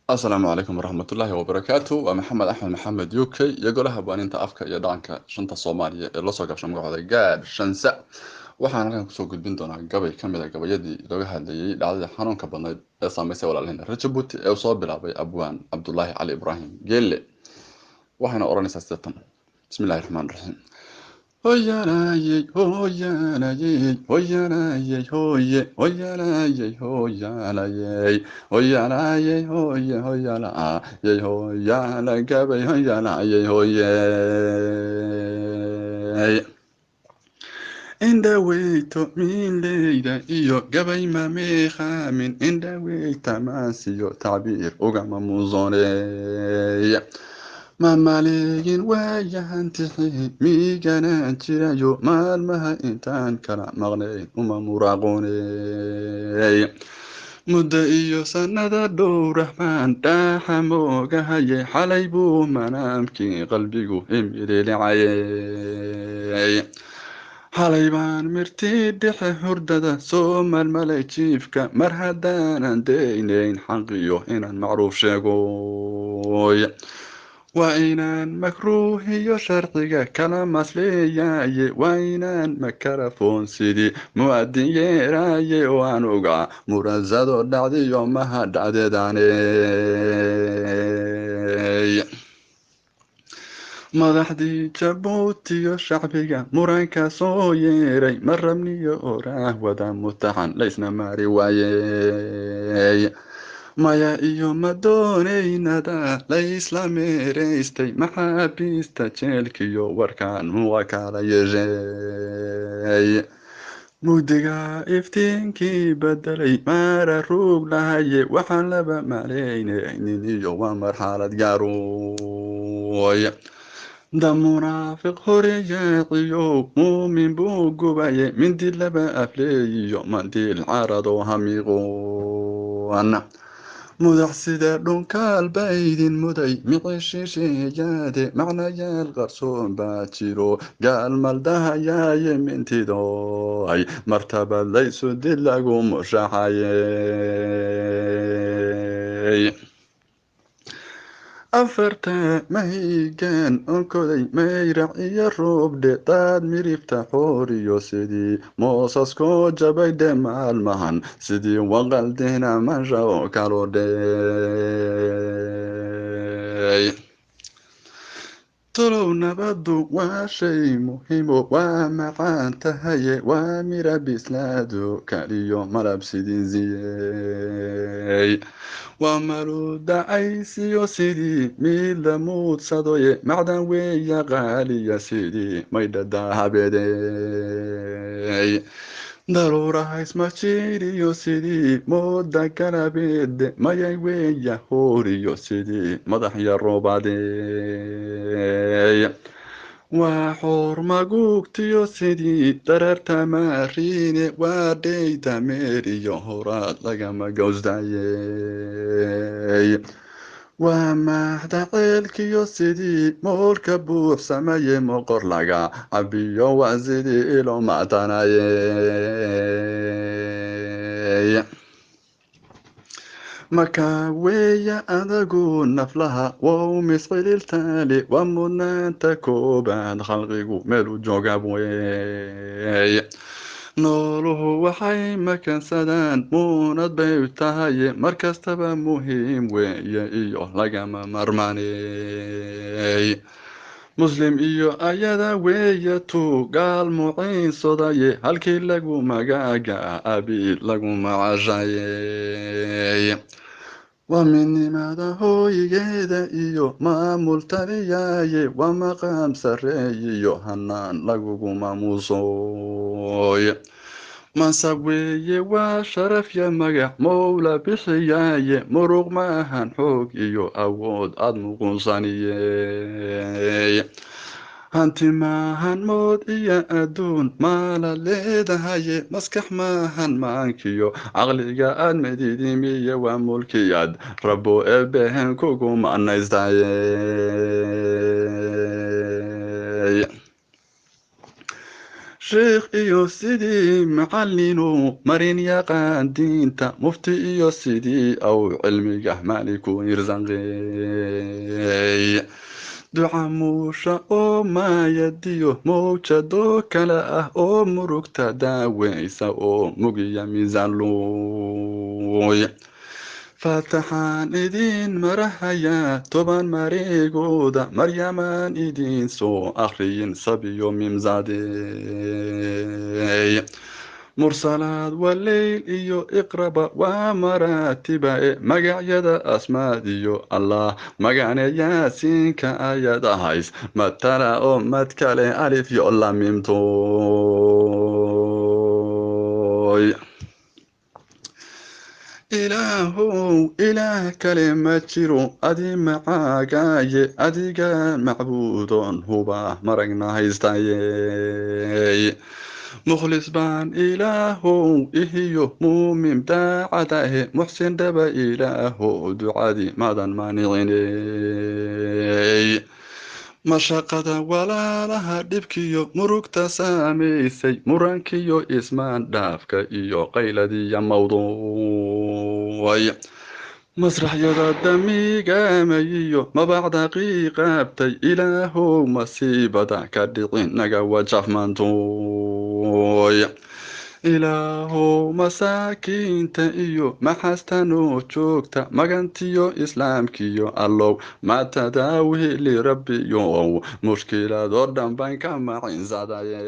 السلام عليكم ورحمة الله وبركاته ومحمد أحمد محمد يوكي يقولها بأن أنت أفكا iyo dhaqanka shanta Soomaaliya ee la soo gabshay magacooda gaar shansa waxaan halkan kusoo gudbin doonaa gabay ka mid ah gabayadii looga hadlayay dhacdada xanuunka badnayd ee saameysay walaalaheen reer Jabuuti ee soo bilaabay abwaan Cabdullaahi Cali Ibraahim Geelle waxaana oranaysaa sidatan bismillaahir rahmaanir rahiim hoyanayey hoyanayey hoyanayey hoye hoyanayey hoyanayey hoyanayey hoye hoyanayey hoyana gabay hoyanayey hoye indhaweyto miileyda iyo gabay mameekhamin indhaweyta maasiyo tacbiir ugama muusoney mamaaleegin waayahan tixi miiganaan jirayo maalmaha intaan kala maqnayn uma muraaqooney muddo iyo sannada dhowrah baan dhaaxa moogahaye xalay buu manaamkii qalbigu imililicayey xalay baan mirtii dhexe hurdada soo malmalay jiifka mar haddaanan daynayn xaqiyo inaan macruuf sheegoy waa inaan makruuhiyo sharciga kala masleeyaye waa inaan makarafoon sidii mu'adin yeeraaye oo aan ogaa murasado dhacdiyo maha dhacdeedaaney madaxdii jabuutiyo shacbiga muranka soo yeeray ma rabniyo oraah wada mutaxan laysna maari waayey maya iyo ma doonaynada laysla meeraystay maxaabiista jeelkiyo warkaan muwa kala yeeshay mugdiga iftiinkii bedelay maara ruug lahaye waxaan laba malaynaynin iyo waa marxalad gaaroy da munaafiq horeyaciyo muumin buu gubaye mindi laba afleeyiyo mandiil caradoo hamiiqoan mudax sida dhunkaal baa idin muday miceshisheeyaade macnayaal qarsoon baa jiro gaal maldahayaaye mintidoay martabad laysu dil lagu mushaxayey afarta mahigaan onkoday mayrac iyo roobdhe daad miribta xooriyo sidii moosaskoo jabay dhe maalmahan sidii waqaldina masha oo kaloo dhey tolow nabaddu waa shay muhiimo waa macaan tahaye waa mira bislaado kaliyo malab sidiisiyey waa maludacaysiyo sidii mid la muudsadoye macdan weeya qaaliya sidii maydhada habeedey daruurahays majiriyo sidii mooda galabeede mayay weeya hooriyo sidii madaxya roobadey waa xoor maguugtiyo sidii dararta maariine waa dheyda meeriyo horaad lagama gawsdayey waa maaxda ceelkiyo sidii moolka buuxsamaye moqor laga cabiyo waa sidii ilo macdanayey markaa weeya adagu naflaha wow misqililtaale waa mudnaanta koobaad khalqigu meel u joogaab wey nooluhu waxay makansadaan muunad bay tahaye markastaba muhiim weeye iyo lagama marmaney muslim iyo ayada weeye tuu gaal muciinsodaye halkii lagu magaaga abiid lagu macashayey waa midnimada hooyigeeda iyo maamul taliyaaye waa maqaam sarreeyiyo hanaan lagugu maamuusoy mansab weeye waa sharaf ya magac mowla bixiyaaye muruq maahan xoog iyo awood aad muquunsaniyey hanti maahan mood iyo adduun maala leedahaye maskax maahan maankiyo caqliga aad medidimiye waa mulkiyaad rabo eebehen kugu manaystayey sheekh iyo sidii macallinu marin yaqaan diinta mufti iyo sidii aw cilmiga maaliku irsanqeey duca muusha oo maayadiyo mowjado kale ah oo murugta daaweysa oo mugiya miisaanluy faataxaan idin marahayaa toban mareegooda maryamaan idin soo akhriyin sabiyo mimsaadey mursalaad waleyl iyo iqraba waa maraatibae magacyada asmaadiyo allah magacne yaasiinka ayad ahays matala oo mad kale alif yo lamimtoy ilaahow ilaah kale ma jiro adi macaagaaye adiga macbuudoon huba maragna haystayey mukhlis baan ilaahow ihiyo muumin daacadahe muxsin dhaba ilaahow ducadii madan maaniciney mashaqada walaalaha dhibkiyo murugta saamaysay murankiyo ismaan dhaafka iyo qayladiya mawduucay masraxyada damiigamayiyo mabacda qiiqaabtay ilaahow masiibada ka dhicin naga wajafmantuy ilaahow masaakiinta iyo maxastanoo joogta magantiyo islaamkiyo allow matadaawili rabbiyow mushkiladoo dhan baan ka macinsadaye